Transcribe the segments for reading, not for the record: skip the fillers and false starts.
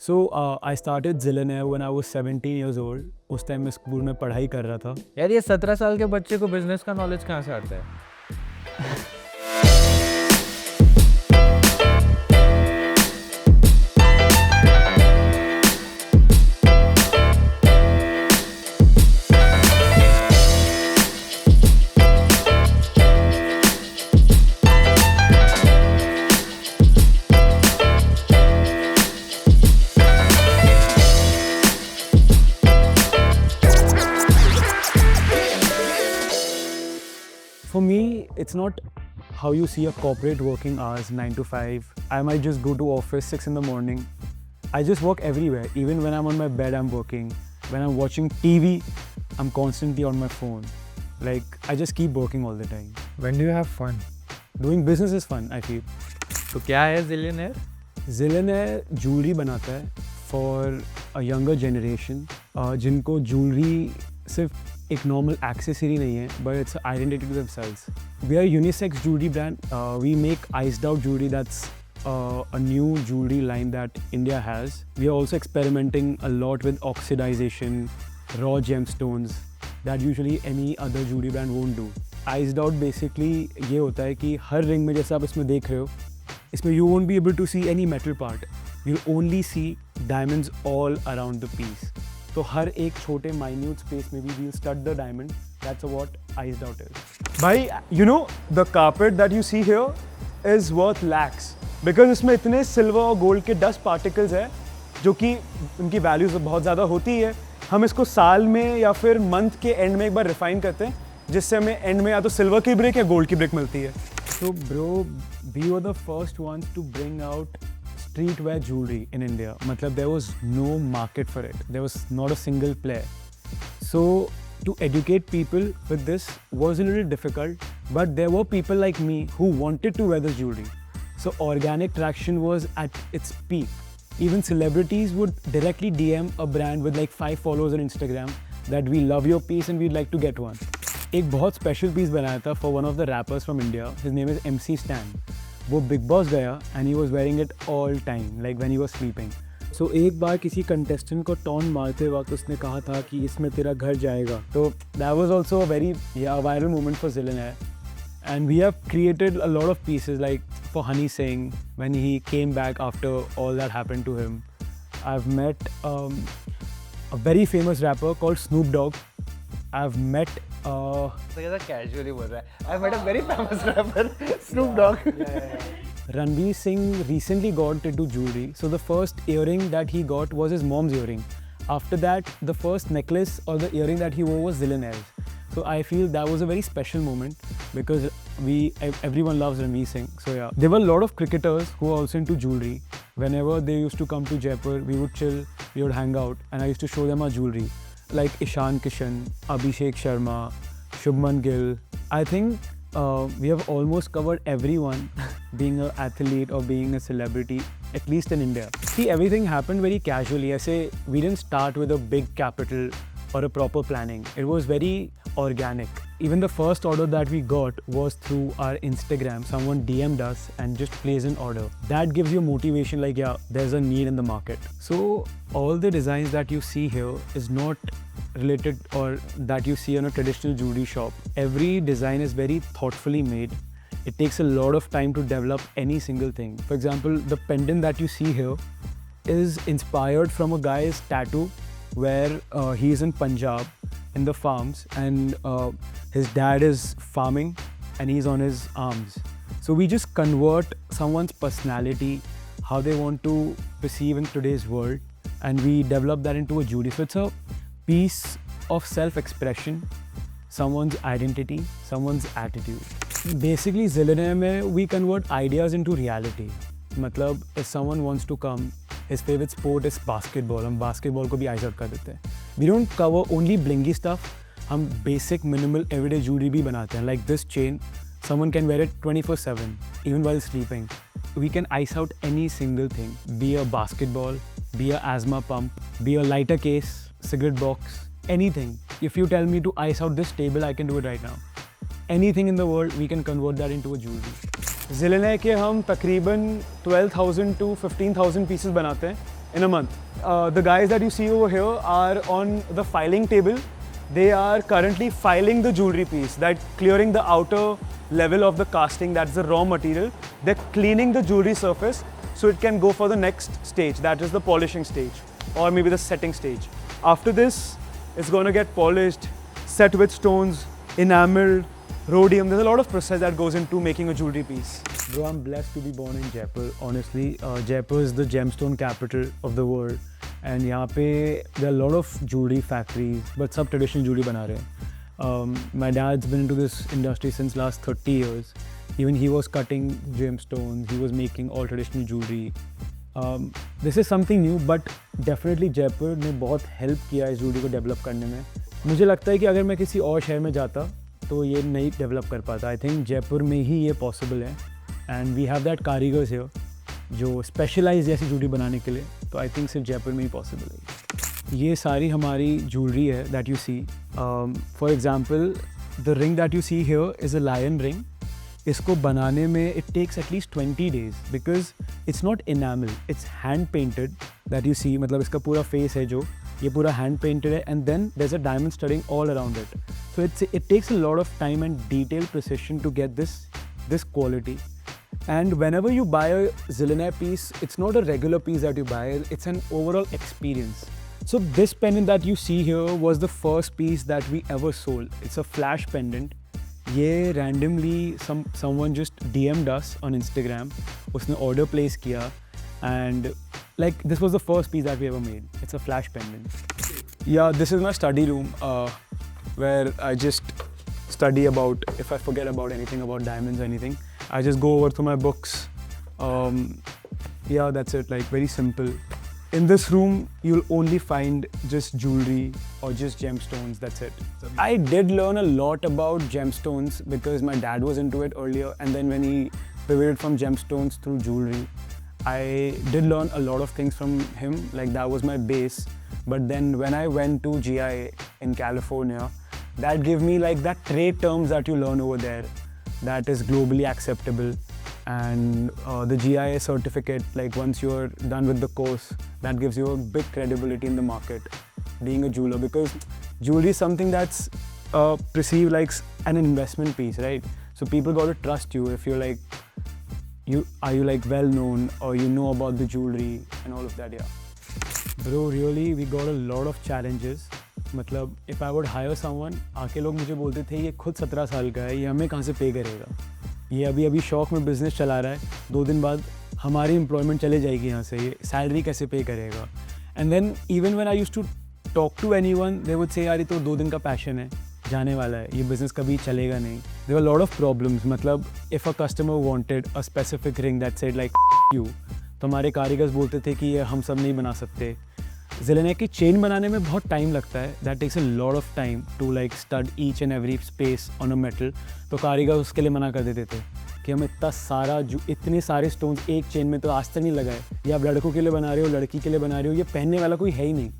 So I started Zillionaire when I was 17 years old. उस time मैं school में पढ़ाई कर रहा था. यार ये 17 साल के बच्चे को बिजनेस का नॉलेज कहाँ से आता है? For me, it's not how you see a corporate working hours 9 to 5. I might just go to office 6 in the morning. I just work everywhere. Even when I'm on my bed, I'm working. When I'm watching TV, I'm constantly on my phone. Like, I just keep working all the time. When do you have fun? Doing business is fun, I feel. तो क्या है Zillionaire? Zillionaire jewelry बनाता है for a younger generation जिनको jewelry सिर्फ एक normal accessory नहीं है, but it's an identity to themselves. We are a unisex jewelry brand. We make iced out jewelry. That's a new jewelry line that India has. We are also experimenting a lot with oxidization, raw gemstones that usually any other jewelry brand won't do. Iced out basically ये होता है कि हर ring में जैसा आप इसमें देख रहे हो, इसमें you won't be able to see any metal part. You'll only see diamonds all around the piece. तो हर एक छोटे minute space में भी we'll stud the diamond. That's what iced out is. भाई, you know the carpet that you see here is worth lakhs because इसमें इतने silver और gold के dust particles है जो कि उनकी values बहुत ज़्यादा होती है. हम इसको साल में या फिर month के end में एक बार refine करते हैं जिससे हमें end में या तो silver की brick या gold की brick मिलती है. So bro, we were the first ones to bring out streetwear jewelry in India. मतलब there was no market for it. There was not a single player. So to educate people with this was a little difficult, but there were people like me who wanted to wear this jewelry. So organic traction was at its peak. Even celebrities would directly DM a brand with like 5 followers on Instagram that we love your piece and we'd like to get one. एक बहुत special piece बनाया था for one of the rappers from India. His name is MC Stan. वो big boss गया and he was wearing it all time, like when he was sleeping. So एक बार किसी contestant को ton मारते वक्त उसने कहा था कि इसमें तेरा घर जाएगा. तो that was also a very viral moment for Zillionaire. And we have created a lot of pieces like for Honey Singh when he came back after all that happened to him. I've met a very famous rapper called Snoop Dogg. I've met casually बोल रहा है. I met a very famous rapper, Snoop Dogg. Ranveer Singh recently got into jewelry. So the first earring that he got was his mom's earring. After that, the first necklace or the earring that he wore was Zillionaire's. So I feel that was a very special moment because everyone loves Ranveer Singh. So yeah, there were a lot of cricketers who were also into jewelry. Whenever they used to come to Jaipur, we would chill, we would hang out, and I used to show them our jewelry. Like Ishan Kishan, Abhishek Sharma, Shubman Gill. I think we have almost covered everyone being an athlete or being a celebrity, at least in India. See, everything happened very casually. I say we didn't start with a big capital or a proper planning. It was very organic. Even the first order that we got was through our Instagram. Someone DM'd us and just placed an order. That gives you motivation like, yeah, there's a need in the market. So all the designs that you see here is not related or that you see in a traditional jewelry shop. Every design is very thoughtfully made. It takes a lot of time to develop any single thing. For example, the pendant that you see here is inspired from a guy's tattoo where he is in Punjab in the farms and his dad is farming and he's on his arms. So we just convert someone's personality, how they want to perceive in today's world, and we develop that into a jewelry. So it's a piece of self-expression, someone's identity, someone's attitude. Basically, Zillionaire mein we convert ideas into reality. मतलब if someone wants to come, his favorite sport is basketball. हम basketball को भी eyes out कर देते हैं. We don't cover only blingy stuff. हम basic minimal everyday jewelry भी बनाते हैं. Like this chain, someone can wear it 24/7, even while sleeping. We can ice out any single thing. Be a basketball, be a asthma pump, be a lighter case, cigarette box, anything. If you tell me to ice out this table, I can do it right now. Anything in the world, we can convert that into a jewelry. Zillionaire के हम तकरीबन 12,000 to 15,000 pieces बनाते हैं in a month. The guys that you see over here are on the filing table. They are currently filing the jewelry piece, that clearing the outer level of the casting, that's the raw material. They're cleaning the jewelry surface so it can go for the next stage, that is the polishing stage or maybe the setting stage. After this, it's going to get polished, set with stones, enameled, rhodium. There's a lot of process that goes into making a jewelry piece. Bro, I'm blessed to be born in Jaipur. Honestly, Jaipur is the gemstone capital of the world. And यहाँ पे there are a lot of jewelry factories, but सब traditional jewelry बना रहे हैं. My dad's been into this industry since last 30 years. Even he was cutting gemstones, he was making all traditional jewelry. This is something new, but definitely Jaipur ने बहुत help किया इस jewelry को develop करने में. मुझे लगता है कि अगर मैं किसी और शहर में जाता तो ये नहीं develop कर पाता. I think जयपुर में ही ये possible है. And we have that कारीगर्स here जो स्पेशलाइज ऐसी जूलरी बनाने के लिए, तो आई थिंक सिर्फ जयपुर में ही पॉसिबल है. ये सारी हमारी जूलरी है that you see. For example the ring that you see here is a lion ring. इसको बनाने में it takes at least 20 days because it's not enamel, it's hand painted that you see. मतलब इसका पूरा फेस है जो ये पूरा हैंड पेंटेड है and then there is a diamond studding all around it. So it takes a lot of time and detail precision to get this quality. And whenever you buy a Zillionaire piece, it's not a regular piece that you buy, it's an overall experience. So this pendant that you see here was the first piece that we ever sold. It's a flash pendant. ये randomly someone just DM'd us on Instagram. उसने order place किया and like this was the first piece that we ever made. It's a flash pendant. Yeah, this is my study room where I just study about, if I forget about anything about diamonds or anything, I just go over to my books. Yeah, that's it, like very simple. In this room, you'll only find just jewelry or just gemstones, that's it. I did learn a lot about gemstones because my dad was into it earlier, and then when he pivoted from gemstones through jewelry, I did learn a lot of things from him, like that was my base. But then when I went to GIA in California, that gave me like that trade terms that you learn over there that is globally acceptable, and the GIA certificate, like once you're done with the course, that gives you a big credibility in the market being a jeweler, because jewelry is something that's perceived like an investment piece, right? So people got to trust you if you're like are you like well known or you know about the jewelry and all of that. Yeah bro, really we got a lot of challenges. मतलब if I would hire someone, आके लोग मुझे बोलते थे ये खुद 17 साल का है, ये हमें कहाँ से पे करेगा, ये अभी शौक में बिजनेस चला रहा है, 2 दिन बाद हमारी एम्प्लॉयमेंट चले जाएगी यहाँ से, ये सैलरी कैसे पे करेगा. And then even when I used to talk to anyone, they would say यार ये तो 2 दिन का पैशन है, जाने वाला है, ये बिजनेस कभी चलेगा नहीं. There were lot of problems. मतलब if a customer wanted a specific ring that said like you, तो हमारे कारीगर्स बोलते थे कि ये हम सब नहीं बना सकते. Zillionaire की चेन बनाने में बहुत टाइम लगता है. That takes a lot of time to like stud each and every space on a metal. तो कारीगर उसके लिए मना कर देते थे कि हम इतना सारा इतने सारे स्टोन्स एक चेन में तो आज तक नहीं लगाए, ये आप लड़कों के लिए बना रहे हो, लड़की के लिए बना रहे हो, ये पहनने वाला कोई है ही नहीं.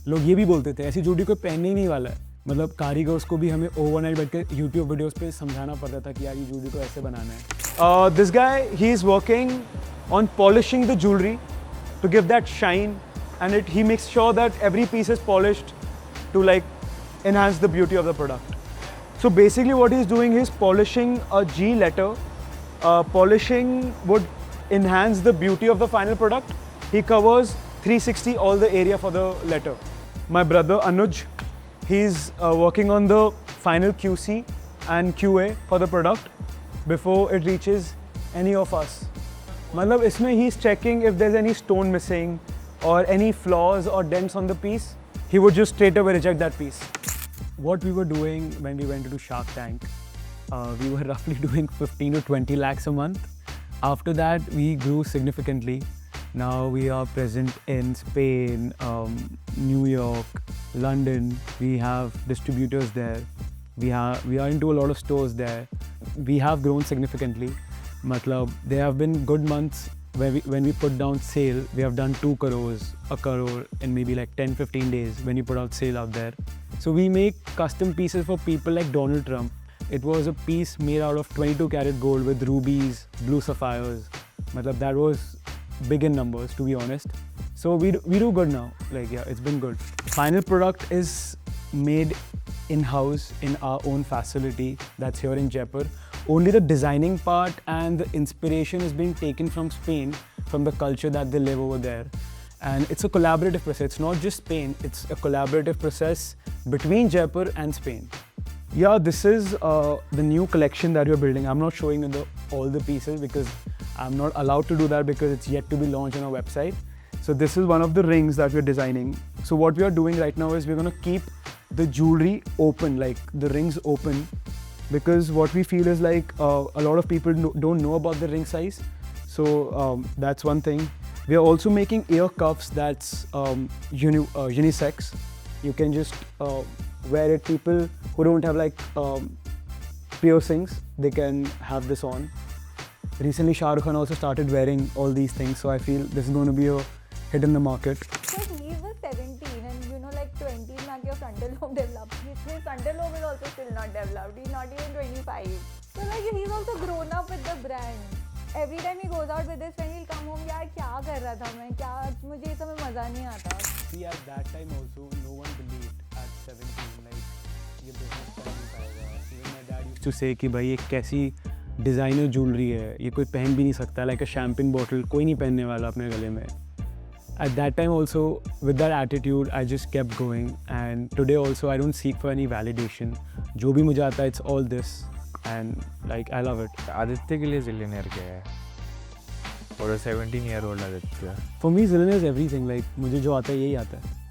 लोग ये भी बोलते थे ऐसी जूड़ी कोई पहनने ही नहीं वाला है. मतलब कारीगर्स को भी हमें ओवरनाइट बैठ कर यूट्यूब वीडियोस पे समझाना पड़ता था कि यार ये जूड़ी को ऐसे बनाना है. This guy he is working on polishing the jewellery to give that shine. And he makes sure that every piece is polished to like enhance the beauty of the product. So basically what he's doing is polishing a G letter. Polishing would enhance the beauty of the final product. He covers 360 all the area for the letter. My brother Anuj, he's working on the final QC and QA for the product before it reaches any of us. मतलब इसमें he's checking if there's any stone missing or any flaws or dents on the piece. He would just straight away reject that piece. What we were doing when we went to Shark Tank, we were roughly doing 15 to 20 lakhs a month. After that, we grew significantly. Now we are present in Spain, New York, London. We have distributors there. We are into a lot of stores there. We have grown significantly. Matlab, there have been good months when we put down sale. We have done 2 crores, a crore in maybe like 10-15 days when we put out sale out there. So we make custom pieces for people like Donald Trump. It was a piece made out of 22 karat gold with rubies, blue sapphires. Matlab, that was big in numbers, to be honest. So we do good now. Like yeah, it's been good. Final product is made in-house in our own facility that's here in Jaipur. Only the designing part and the inspiration is being taken from Spain, from the culture that they live over there. And it's a collaborative process. It's not just Spain, it's a collaborative process between Jaipur and Spain. Yeah, this is the new collection that we're building. I'm not showing you all the pieces because I'm not allowed to do that because it's yet to be launched on our website. So this is one of the rings that we're designing. So what we are doing right now is we're going to keep the jewelry open, like the rings open, because what we feel is like a lot of people don't know about the ring size. So that's one thing. We are also making ear cuffs that's unisex. You can just wear it. People who don't have like piercings, they can have this on. Recently, Shah Rukh Khan also started wearing all these things, so I feel this is going to be a hit in the market. So he was 17 and you know like 20 mak your frontal lobe developed. His frontal lobe is also still not developed. He's not even 25. So like he's also grown up with the brand. Every time he goes out with his friend, he'll come home. यार क्या कर रहा था मैं? क्या मुझे ये सब में मजा नहीं आता. See, at that time also, no one believed at 17 like ये business कर नहीं पाएगा. Even my dad used to say कि भाई ये कैसी designer jewelry है, ये कोई पहन भी नहीं सकता. Like a champagne bottle, कोई नहीं पहनने वाला अपने गले में. At that time also, with that attitude, I just kept going. And today also, I don't seek for any validation. जो भी मुझे आता है, it's all this. And like, I love it. Aditya के लिए zillionaire क्या है? और 17-year-old Aditya. For me, Zillionaire is everything. Like, मुझे जो आता है, यही आता है.